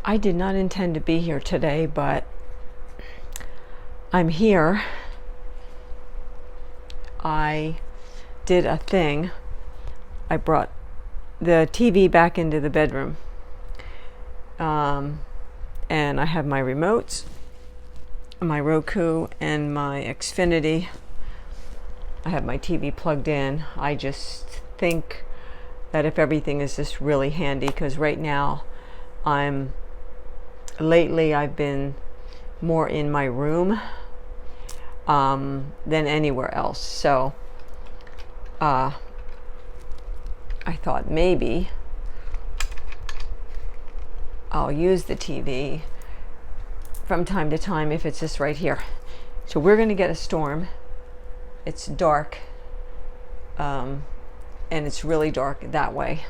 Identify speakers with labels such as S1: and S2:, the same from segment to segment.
S1: I did not intend to be here today, but I'm here. I did a thing. I brought the TV back into the bedroom. And I have my remotes, my Roku, and my Xfinity. I have my TV plugged in. I just think that if everything is just really handy, because right now lately I've been more in my room than anywhere else. So I thought maybe I'll use the TV from time to time if it's just right here. So we're going to get a storm. It's dark, and it's really dark that way.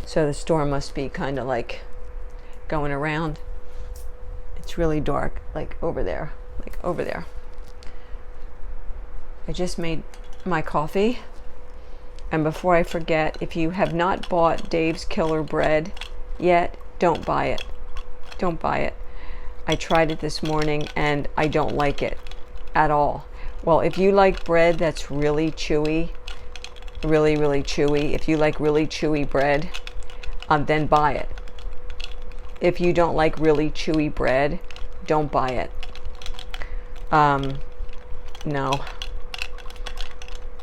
S1: So the storm must be kind of like going around. It's really dark, like over there, like over there. I just made my coffee. And before I forget, if you have not bought Dave's Killer Bread yet, don't buy it. Don't buy it. I tried it this morning and I don't like it at all. Well, if you like bread that's really chewy, really, really chewy, if you like really chewy bread, then buy it. If you don't like really chewy bread, don't buy it. No.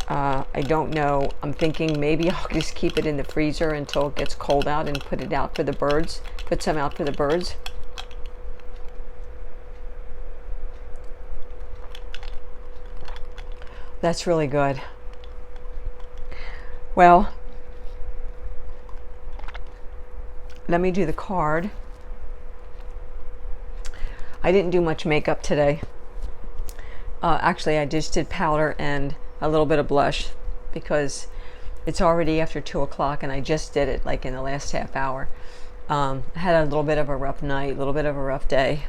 S1: I don't know. I'm thinking maybe I'll just keep it in the freezer until it gets cold out and put it out for the birds. Put some out for the birds. That's really good. Well, let me do the card. I didn't do much makeup today. Actually, I just did powder and a little bit of blush because it's already after 2 o'clock and I just did it like in the last half hour. I had a little bit of a rough night, a little bit of a rough day.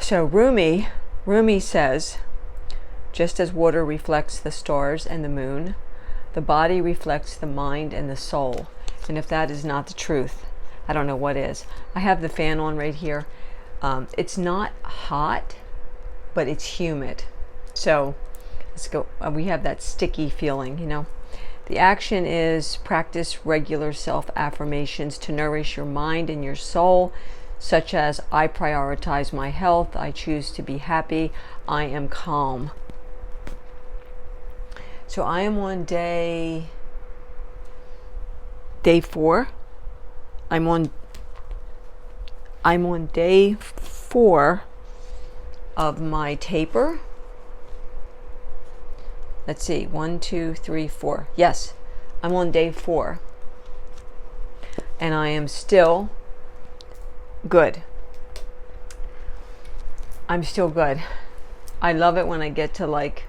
S1: So Rumi says, just as water reflects the stars and the moon, the body reflects the mind and the soul. And if that is not the truth, I don't know what is. I have the fan on right here. It's not hot, but it's humid. So let's go. We have that sticky feeling, you know. The action is practice regular self-affirmations to nourish your mind and your soul, such as I prioritize my health, I choose to be happy, I am calm. So I am on day 4. I'm on day 4 of my taper. Let's see, 1, 2, 3, 4. Yes, I'm on day 4. And I am still good. I'm still good. I love it when I get to like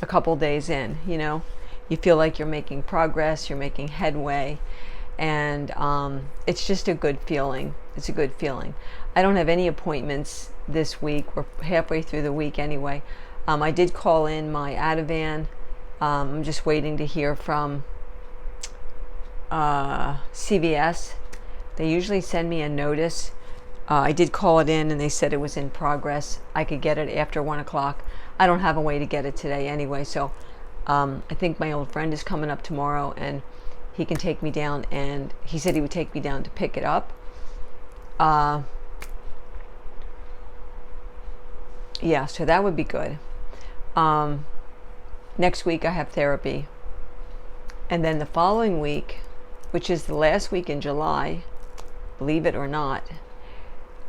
S1: a couple days in, you know. You feel like you're making progress, you're making headway, and it's just a good feeling. It's a good feeling. I don't have any appointments this week. We're halfway through the week anyway. I did call in my Ativan. I'm just waiting to hear from CVS. They usually send me a notice. I did call it in and they said it was in progress. I could get it after 1 o'clock. I don't have a way to get it today anyway, so I think my old friend is coming up tomorrow and he can take me down, and he said he would take me down to pick it up. Yeah, so that would be good. Next week I have therapy. And then the following week, which is the last week in July, believe it or not,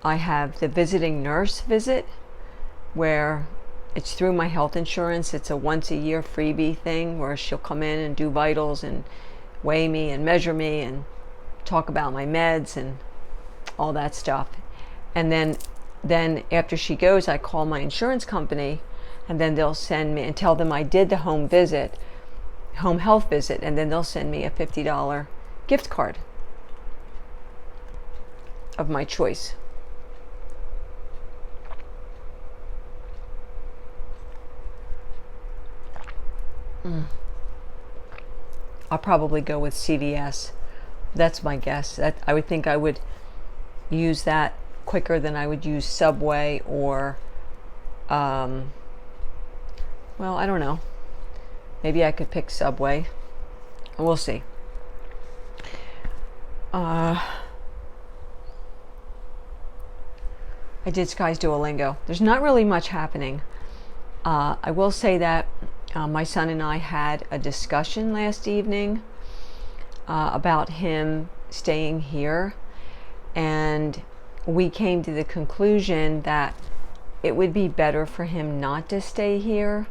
S1: I have the visiting nurse visit where it's through my health insurance. It's a once a year freebie thing where she'll come in and do vitals and weigh me and measure me and talk about my meds and all that stuff. And then after she goes, I call my insurance company, and then they'll send me and tell them I did the home health visit, and then they'll send me a $50 gift card of my choice. I'll probably go with CVS. That's my guess. That I would think I would use that quicker than I would use Subway or, well, I don't know. Maybe I could pick Subway. We'll see. I did Sky's Duolingo. There's not really much happening. I will say that my son and I had a discussion last evening about him staying here, and we came to the conclusion that it would be better for him not to stay here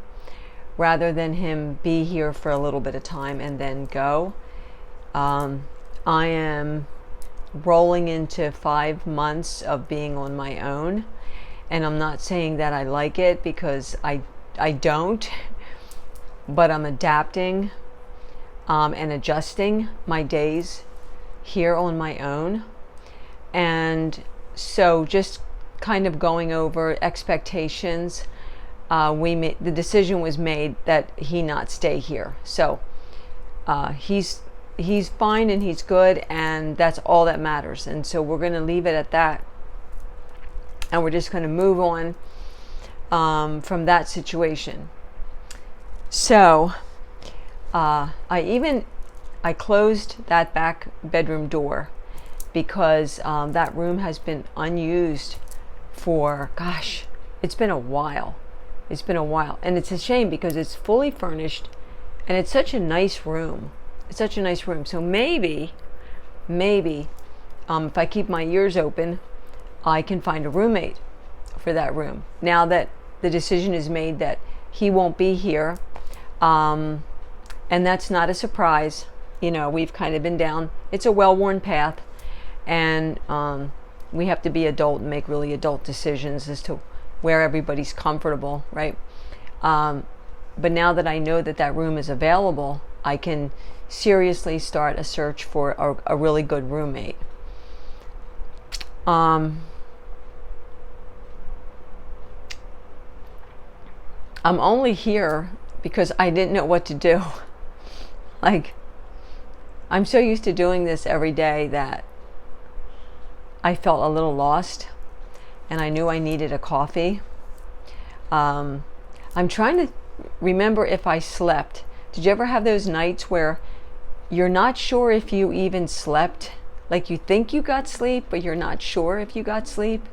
S1: rather than him be here for a little bit of time and then go. I am rolling into 5 months of being on my own, and I'm not saying that I like it, because I don't, but I'm adapting and adjusting my days here on my own. And so just kind of going over expectations, the decision was made that he not stay here. So he's fine and he's good, and that's all that matters. And so we're going to leave it at that, and we're just going to move on from that situation. So I closed that back bedroom door because that room has been unused for, gosh, it's been a while. And it's a shame because it's fully furnished and it's such a nice room. So maybe if I keep my ears open, I can find a roommate for that room. Now that the decision is made that he won't be here, and that's not a surprise. We've kind of been down, it's a well-worn path, and we have to be adult and make really adult decisions as to where everybody's comfortable, right? But now that I know that that room is available, I can seriously start a search for a really good roommate. I'm only here because I didn't know what to do. Like, I'm so used to doing this every day that I felt a little lost, and I knew I needed a coffee. I'm trying to remember if I slept. Did you ever have those nights where you're not sure if you even slept? Like, you think you got sleep, but you're not sure if you got sleep?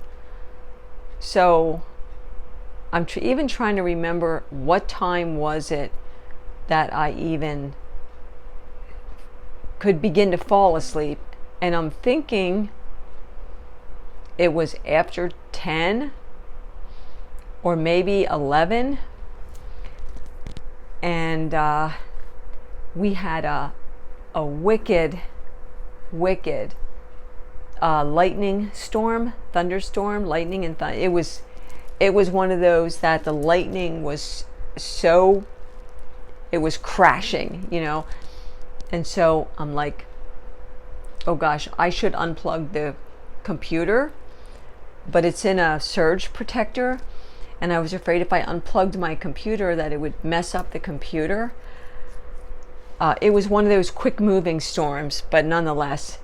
S1: So I'm even trying to remember what time was it that I even could begin to fall asleep. And I'm thinking it was after 10 or maybe 11. And we had a wicked lightning storm, thunderstorm, lightning and thunder. It was one of those that the lightning was so, it was crashing, And so I'm like, oh gosh, I should unplug the computer, but it's in a surge protector. And I was afraid if I unplugged my computer that it would mess up the computer. It was one of those quick moving storms, but nonetheless,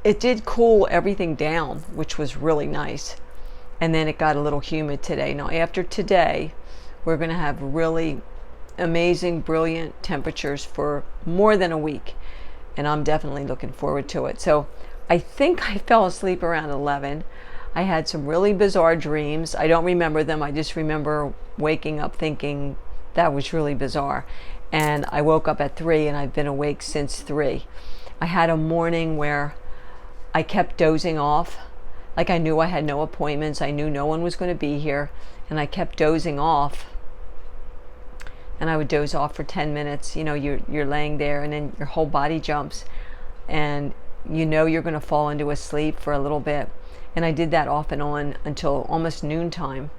S1: it did cool everything down, which was really nice. And then it got a little humid today. Now, after today, we're going to have really amazing, brilliant temperatures for more than a week. And I'm definitely looking forward to it. So I think I fell asleep around 11. I had some really bizarre dreams. I don't remember them. I just remember waking up thinking that was really bizarre. And I woke up at 3 and I've been awake since 3. I had a morning where I kept dozing off. Like, I knew I had no appointments. I knew no one was going to be here. And I kept dozing off. And I would doze off for 10 minutes. You're laying there and then your whole body jumps. And you're going to fall into a sleep for a little bit. And I did that off and on until almost noontime.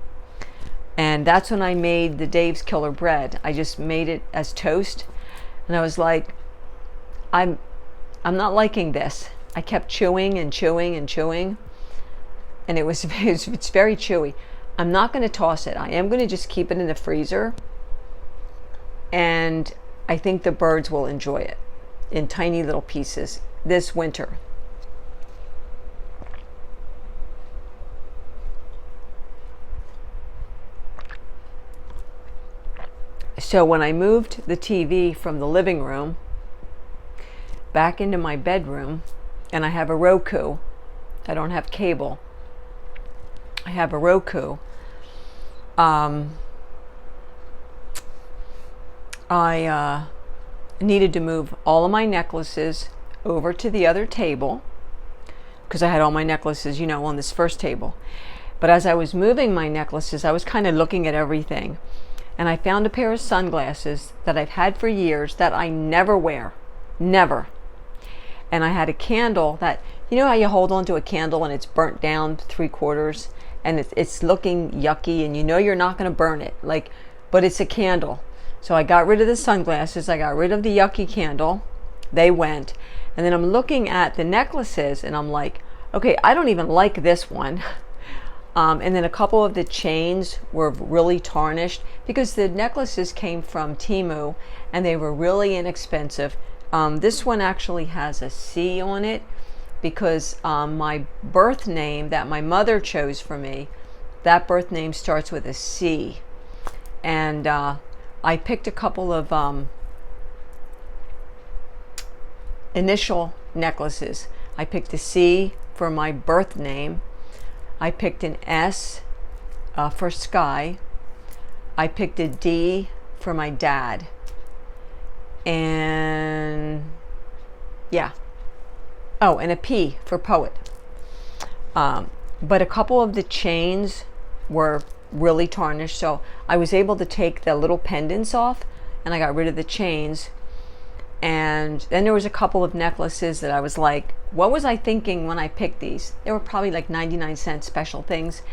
S1: And that's when I made the Dave's Killer Bread. I just made it as toast. And I was like, I'm not liking this. I kept chewing and chewing and chewing. And it's very chewy. I'm not going to toss it. I am going to just keep it in the freezer. And I think the birds will enjoy it. in tiny little pieces this winter. So when I moved the TV from the living room back into my bedroom, and I have a Roku, I don't have cable, I have a Roku, I needed to move all of my necklaces over to the other table because I had all my necklaces, on this first table. But as I was moving my necklaces, I was kind of looking at everything, and I found a pair of sunglasses that I've had for years that I never wear. Never. And I had a candle that, how you hold onto a candle and it's burnt down 3/4 and it's looking yucky, and you're not going to burn it, but it's a candle. So I got rid of the sunglasses, I got rid of the yucky candle, they went, and then I'm looking at the necklaces and I'm like, okay, I don't even like this one. And then a couple of the chains were really tarnished because the necklaces came from Temu and they were really inexpensive. This one actually has a C on it because my birth name that my mother chose for me, that birth name starts with a C. And I picked a couple of initial necklaces. I picked a C for my birth name. I picked an S for Sky. I picked a D for my dad. And yeah. Oh, and a P for poet. But a couple of the chains were really tarnished, so I was able to take the little pendants off and I got rid of the chains. And then there was a couple of necklaces that I was like, what was I thinking when I picked these? They were probably like 99-cent special things,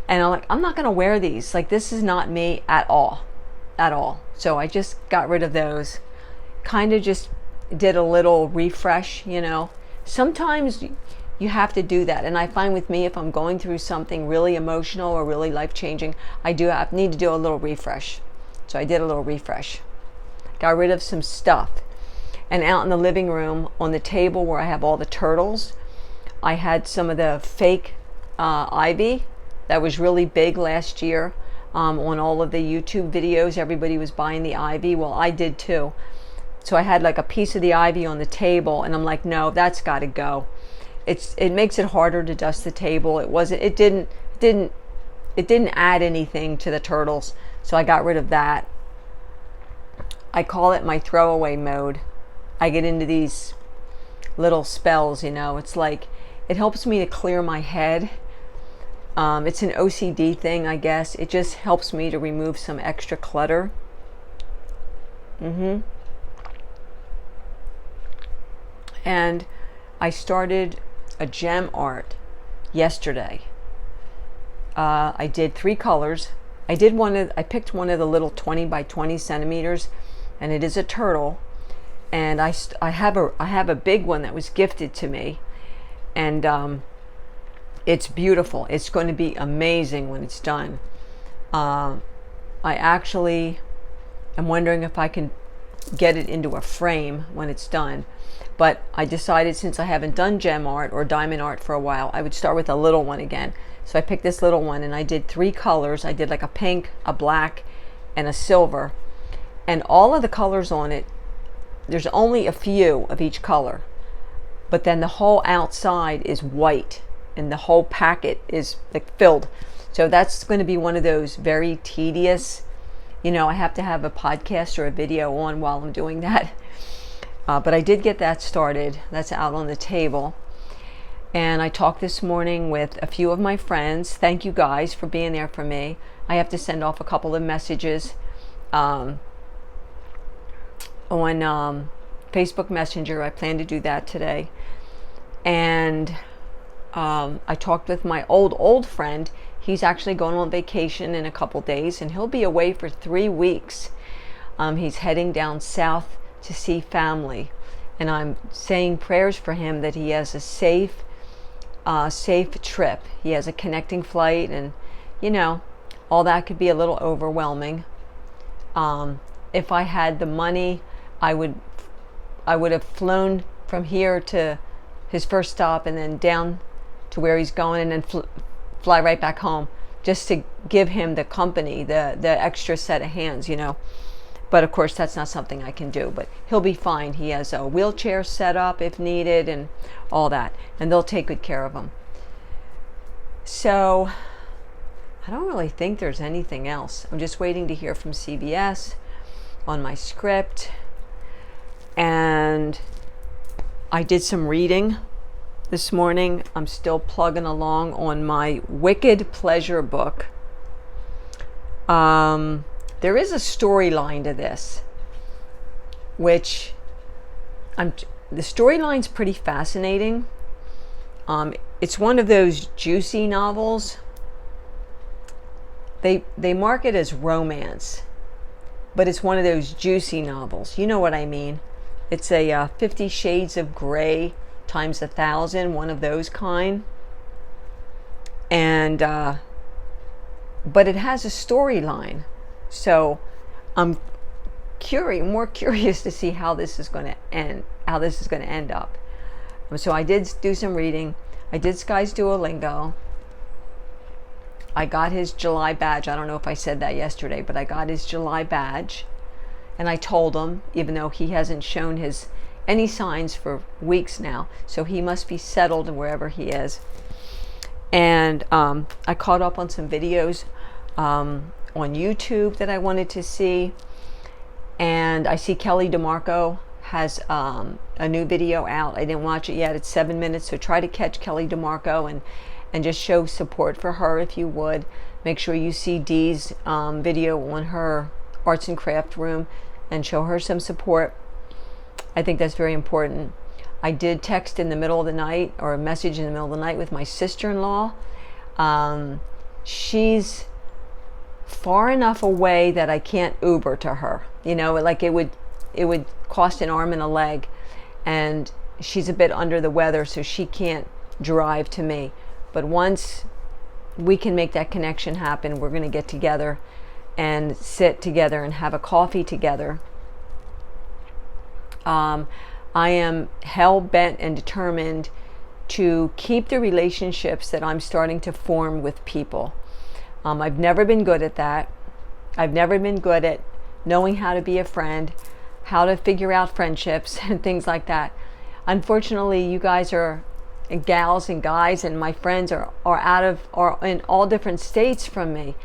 S1: and I'm like, I'm not gonna wear these, this is not me at all. So I just got rid of those, kind of just did a little refresh. Sometimes you have to do that, and I find with me, if I'm going through something really emotional or really life-changing, I need to do a little refresh. So I did a little refresh, got rid of some stuff. And out in the living room on the table where I have all the turtles, I had some of the fake ivy that was really big last year. On all of the YouTube videos, everybody was buying the ivy. Well, I did too. So I had a piece of the ivy on the table, and I'm like, no, that's got to go. It makes it harder to dust the table. It didn't add anything to the turtles. So I got rid of that. I call it my throwaway mode. I get into these little spells, it's like, it helps me to clear my head. It's an OCD thing, I guess. It just helps me to remove some extra clutter. And I started a gem art yesterday. I did 3 colors. I picked one of the little 20 by 20 centimeters, and it is a turtle. And I have a big one that was gifted to me, and it's beautiful. It's going to be amazing when it's done. I actually am wondering if I can get it into a frame when it's done, but I decided, since I haven't done gem art or diamond art for a while, I would start with a little one again. So I picked this little one, and I did 3 colors. I did a pink, a black, and a silver, and all of the colors on it, there's only a few of each color, but then the whole outside is white and the whole packet is filled. So that's going to be one of those very tedious, I have to have a podcast or a video on while I'm doing that. But I did get that started. That's out on the table. And I talked this morning with a few of my friends. Thank you guys for being there for me. I have to send off a couple of messages on Facebook Messenger. I plan to do that today. And I talked with my old friend. He's actually going on vacation in a couple days, and he'll be away for 3 weeks. He's heading down south to see family, and I'm saying prayers for him that he has a safe trip. He has a connecting flight, and all that could be a little overwhelming. If I had the money, I would I would have flown from here to his first stop and then down to where he's going, and then fly right back home, just to give him the company, the extra set of hands, But of course, that's not something I can do. But he'll be fine. He has a wheelchair set up if needed and all that. And they'll take good care of him. So I don't really think there's anything else. I'm just waiting to hear from CBS on my script. And I did some reading this morning. I'm still plugging along on my Wicked Pleasure book. There is a storyline to this, which the storyline's pretty fascinating. It's one of those juicy novels. They mark it as romance, but it's one of those juicy novels. You know what I mean? It's a 50 Shades of Grey times 1,000, one of those kind. And but it has a storyline. So I'm more curious to see how this is going to end up. So I did do some reading. I did Sky's Duolingo. I got his July badge. I don't know if I said that yesterday, but I got his July badge. And I told him, even though he hasn't shown any signs for weeks now, so he must be settled wherever he is. And I caught up on some videos on YouTube that I wanted to see, and I see Kelly DeMarco has a new video out. I didn't watch it yet. It's 7 minutes, so try to catch Kelly DeMarco and just show support for her if you would. Make sure you see Dee's video on her arts and craft room and show her some support. I think that's very important. I did text in the middle of the night, or a message in the middle of the night, with my sister-in-law. She's far enough away that I can't Uber to her. Like it would cost an arm and a leg, and she's a bit under the weather, so she can't drive to me. But once we can make that connection happen, we're going to get together and sit together and have a coffee together. I am hell-bent and determined to keep the relationships that I'm starting to form with people. I've never been good at that. I've never been good at knowing how to be a friend, how to figure out friendships and things like that. Unfortunately, you guys are gals and guys, and my friends are in all different states from me,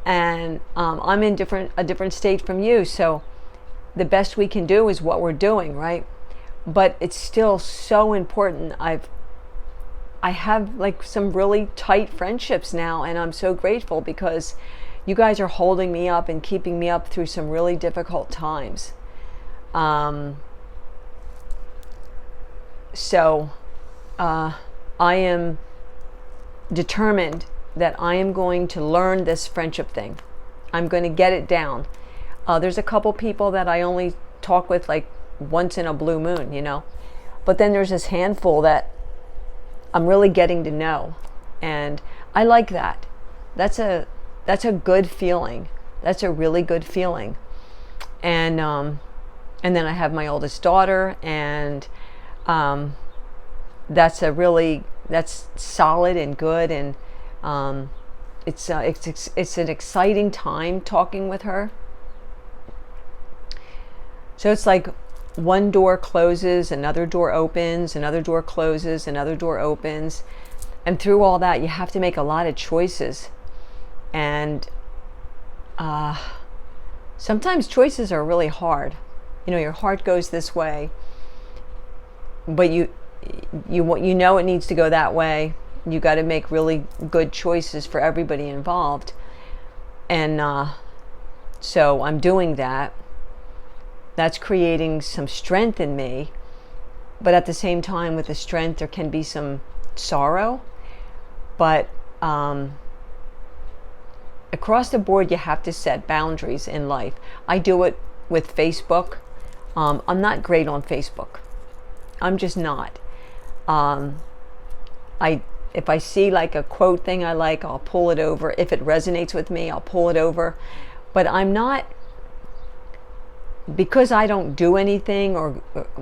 S1: and I'm in a different state from you. So the best we can do is what we're doing, right? But it's still so important. I have like some really tight friendships now, and I'm so grateful because you guys are holding me up and keeping me up through some really difficult times. So I am determined that I am going to learn this friendship thing. I'm going to get it down. There's a couple people that I only talk with like once in a blue moon, but then there's this handful that I'm really getting to know, and I like that. That's a good feeling. That's a really good feeling. And then I have my oldest daughter, and that's solid and good, and it's an exciting time talking with her. So it's like one door closes, another door opens, another door closes, another door opens. And through all that, you have to make a lot of choices. And sometimes choices are really hard. Your heart goes this way, but you know it needs to go that way. You got to make really good choices for everybody involved. And so I'm doing that. That's creating some strength in me, but at the same time, with the strength, there can be some sorrow. But across the board, you have to set boundaries in life. I do it with Facebook. I'm not great on Facebook. I'm just not. If I see like a quote thing I like, I'll pull it over. If it resonates with me, I'll pull it over. But I'm not because I don't do anything, or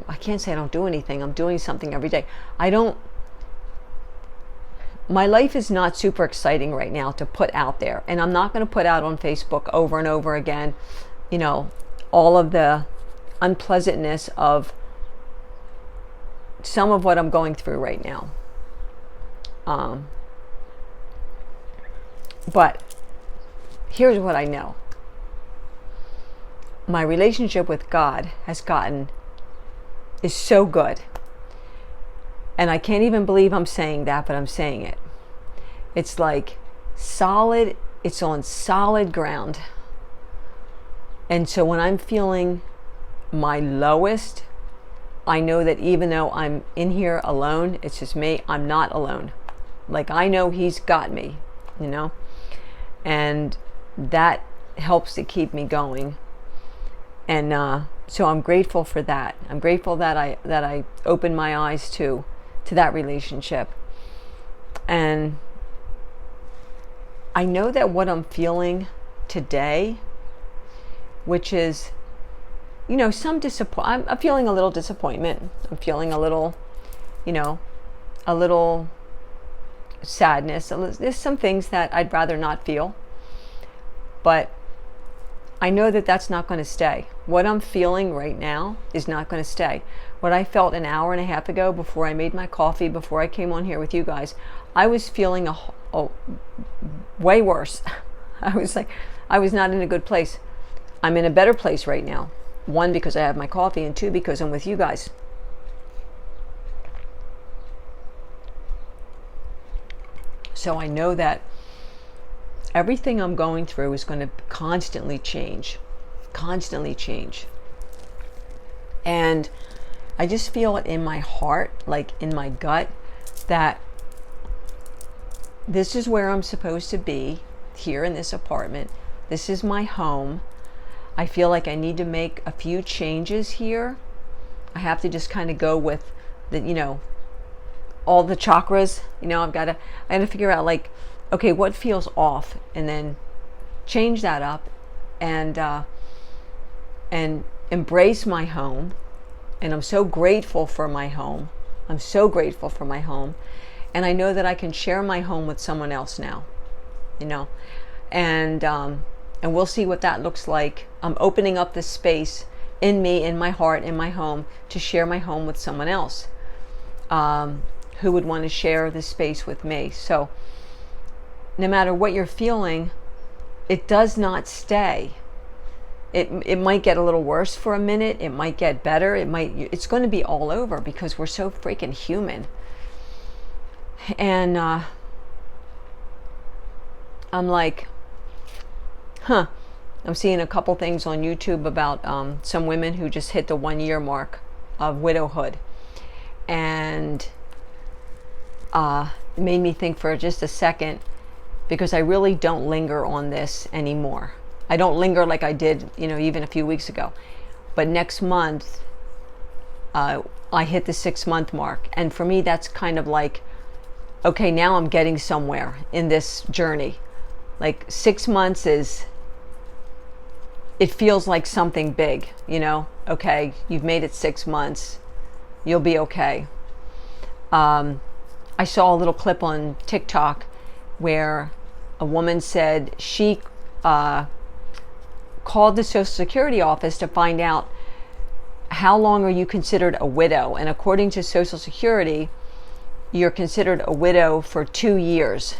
S1: I can't say I don't do anything, I'm doing something every day. My life is not super exciting right now to put out there, and I'm not going to put out on Facebook over and over again, all of the unpleasantness of some of what I'm going through right now. But here's what I know. My relationship with God is so good. And I can't even believe I'm saying that, but I'm saying it. It's like solid, it's on solid ground. And so when I'm feeling my lowest, I know that even though I'm in here alone, it's just me, I'm not alone. Like, I know He's got me, and that helps to keep me going. And so I'm grateful for that. I'm grateful that I opened my eyes to that relationship. And I know that what I'm feeling today, which is, some disappointment. I'm feeling a little disappointment. I'm feeling a little sadness. There's some things that I'd rather not feel. But I know that that's not going to stay. What I'm feeling right now is not going to stay. What I felt an hour and a half ago before I made my coffee, before I came on here with you guys, I was feeling a way worse. I was not in a good place. I'm in a better place right now. 1, because I have my coffee, and 2, because I'm with you guys. So I know that everything I'm going through is going to constantly change. And I just feel it in my heart, like in my gut, that this is where I'm supposed to be, here in this apartment. This is my home. I feel like I need to make a few changes here. I have to just kind of go with the, all the chakras. I got to figure out, like, okay, what feels off, and then change that up, and embrace my home. And I'm so grateful for my home. And I know that I can share my home with someone else now, and we'll see what that looks like. I'm opening up this space in me, in my heart, in my home, to share my home with someone else who would want to share this space with me. So no matter what you're feeling, it does not stay. It might get a little worse for a minute. It might get better. It's going to be all over, because we're so freaking human. And I'm like, I'm seeing a couple things on YouTube about some women who just hit the 1-year mark of widowhood. And it made me think for just a second, because I really don't linger on this anymore. I don't linger like I did, even a few weeks ago. But next month, I hit the 6-month mark. And for me, that's kind of like, okay, now I'm getting somewhere in this journey. Like 6 months it feels like something big, Okay, you've made it 6 months. You'll be okay. I saw a little clip on TikTok where a woman said she called the Social Security office to find out how long are you considered a widow. And according to Social Security, you're considered a widow for 2 years.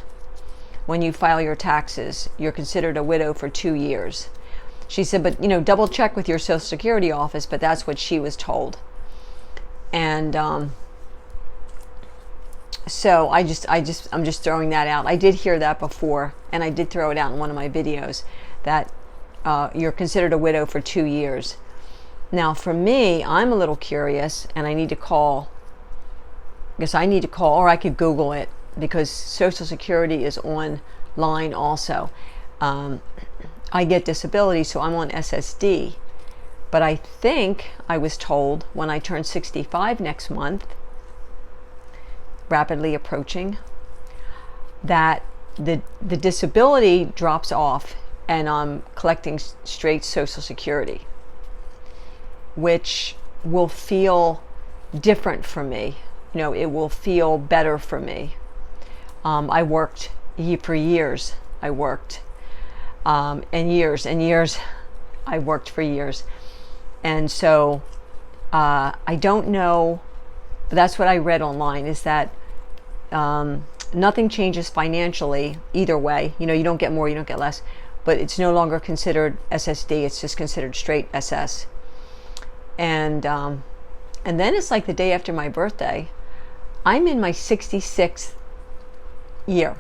S1: When you file your taxes, you're considered a widow for 2 years. She said, but double check with your Social Security office, but that's what she was told. And so I'm just throwing that out. I did hear that before, and I did throw it out in one of my videos, that you're considered a widow for 2 years. Now for me, I'm a little curious, and I need to call, or I could Google it, because Social Security is online also. I get disability, so I'm on SSD. But I think I was told when I turn 65 next month, rapidly approaching, that the disability drops off and I'm collecting straight Social Security. which will feel different for me. It will feel better for me. I worked for years. I worked and years and years. I worked for years. And so I don't know, but that's what I read online, is that nothing changes financially either way. You don't get more, you don't get less, but it's no longer considered SSD. It's just considered straight SS. And then it's like the day after my birthday. I'm in my 66th year.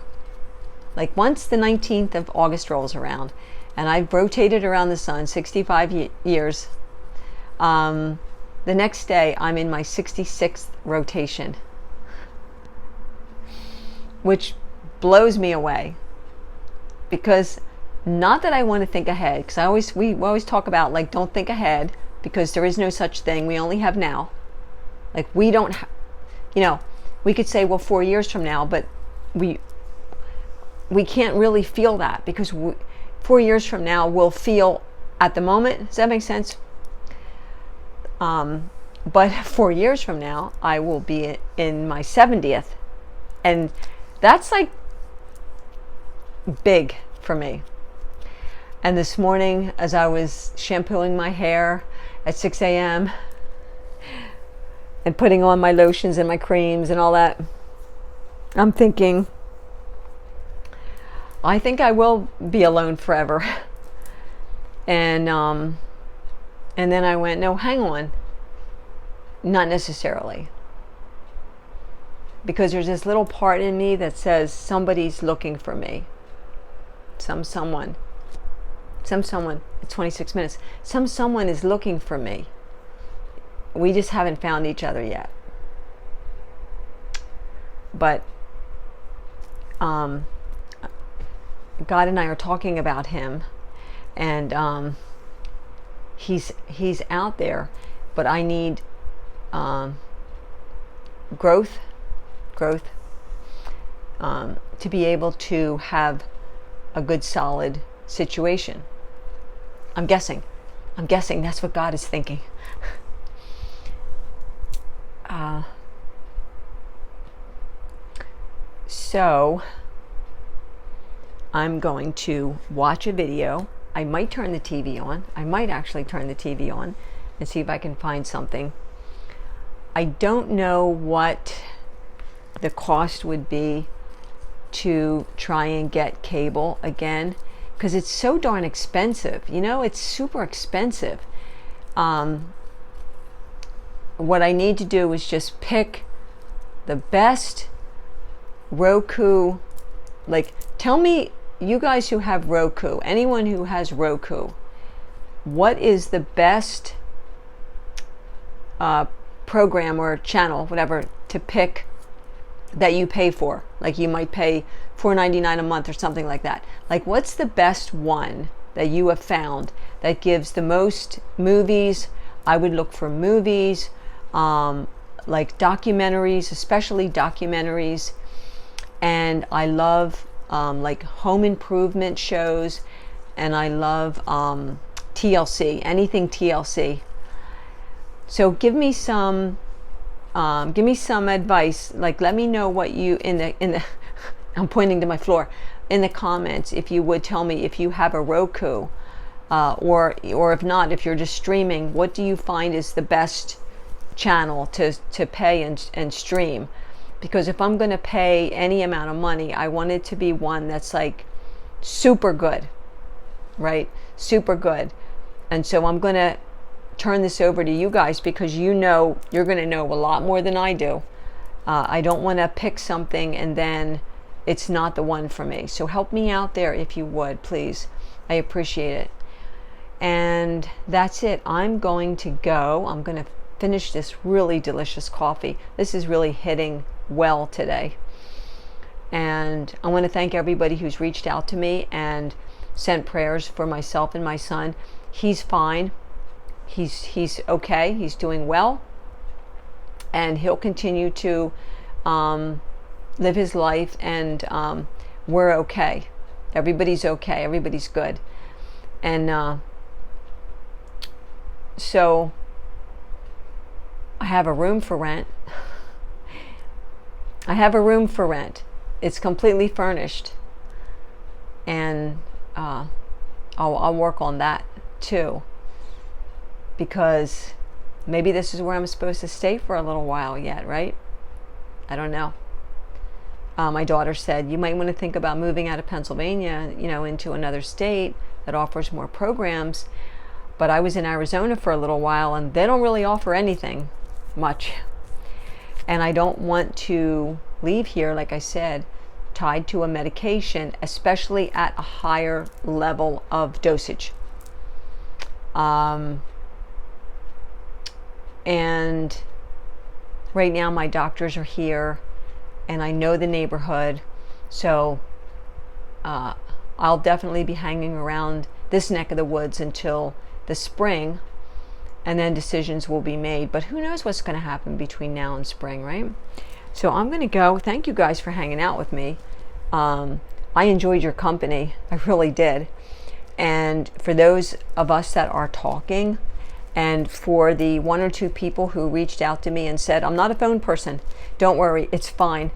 S1: Like once the 19th of August rolls around, and I've rotated around the sun 65 years, the next day I'm in my 66th rotation, which blows me away. Because not that I want to think ahead, because we always talk about, like, don't think ahead, because there is no such thing. We only have now. Like, we don't we could say, well, 4 years from now, but we can't really feel that, because 4 years from now we'll feel at the moment. Does that make sense? But 4 years from now I will be in my 70th, and that's like big for me. And this morning, as I was shampooing my hair at 6 a.m. and putting on my lotions and my creams and all that, I'm thinking, I think I will be alone forever. And then I went, no, hang on. Not necessarily. Because there's this little part in me that says somebody's looking for me. Someone. It's 26 minutes. Someone is looking for me. We just haven't found each other yet. But God and I are talking about him, and he's out there, but I need growth, to be able to have a good, solid situation. I'm guessing that's what God is thinking. So I'm going to watch a video. I might turn the TV on. I might actually turn the TV on and see if I can find something. I don't know what the cost would be to try and get cable again, because it's so darn expensive. It's super expensive. What I need to do is just pick the best Roku. Like, tell me, you guys who have Roku, anyone who has Roku, what is the best program or channel, whatever, to pick that you pay for? Like, you might pay $4.99 a month or something like that. Like, what's the best one that you have found that gives the most movies? I would look for movies, like documentaries, especially documentaries. And I love like home improvement shows, and I love TLC, anything TLC. So give me some advice. Like, let me know what you in the I'm pointing to my floor, in the comments, if you would tell me if you have a Roku, or if not, if you're just streaming, what do you find is the best channel to pay and stream? Because if I'm going to pay any amount of money, I want it to be one that's like super good, right? Super good. And so I'm going to turn this over to you guys, because you're going to know a lot more than I do. I don't want to pick something and then it's not the one for me. So help me out there if you would, please. I appreciate it. And that's it. I'm going to go. I'm going to finish this really delicious coffee. This is really hitting well today. And I want to thank everybody who's reached out to me and sent prayers for myself and my son. He's fine. He's okay. He's doing well. And he'll continue to live his life, and we're okay. Everybody's okay. Everybody's good. And so I have a room for rent. I have a room for rent. It's completely furnished. And I'll work on that too. Because maybe this is where I'm supposed to stay for a little while yet, right? I don't know. My daughter said, you might want to think about moving out of Pennsylvania, into another state that offers more programs. But I was in Arizona for a little while, and they don't really offer anything much. And I don't want to leave here, like I said, tied to a medication, especially at a higher level of dosage. And right now my doctors are here, and I know the neighborhood, so I'll definitely be hanging around this neck of the woods until the spring, and then decisions will be made. But who knows what's going to happen between now and spring, right? So I'm going to go. Thank you guys for hanging out with me. I enjoyed your company. I really did. And for those of us that are talking, and for the 1 or 2 people who reached out to me and said, I'm not a phone person. Don't worry, it's fine.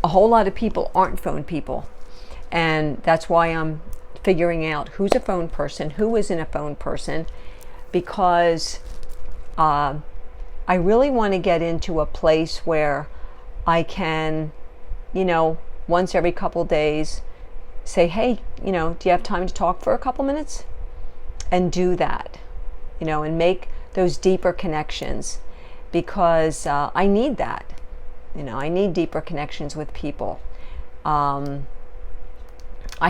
S1: A whole lot of people aren't phone people. And that's why I'm figuring out who's a phone person, who isn't a phone person, because I really want to get into a place where I can, once every couple days say, hey, do you have time to talk for a couple minutes? And do that, and make those deeper connections, because I need that. I need deeper connections with people. I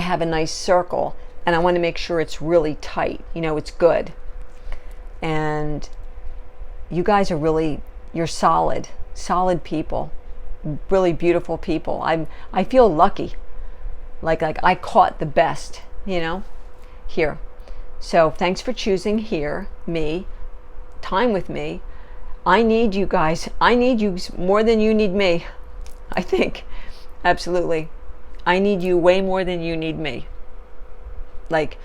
S1: have a nice circle, and I want to make sure it's really tight. It's good. And you guys are you're solid people, really beautiful people. I feel lucky, like I caught the best, here. So thanks for choosing time with me. I need you guys. I need you more than you need me, I think. Absolutely. I need you way more than you need me. Like,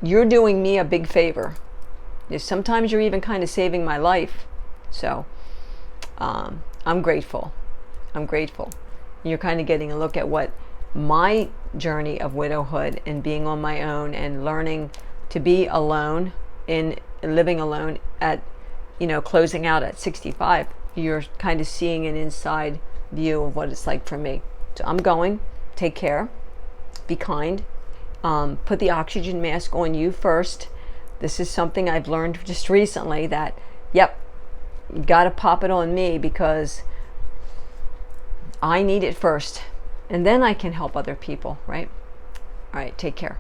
S1: you're doing me a big favor. Sometimes you're even kind of saving my life. So I'm grateful. You're kind of getting a look at what my journey of widowhood and being on my own and learning to be alone, in living alone at, closing out at 65. You're kind of seeing an inside view of what it's like for me. So I'm going. Take care. Be kind. Put the oxygen mask on you first. This is something I've learned just recently, that, yep, you got to pop it on me, because I need it first. And then I can help other people, right? All right, take care.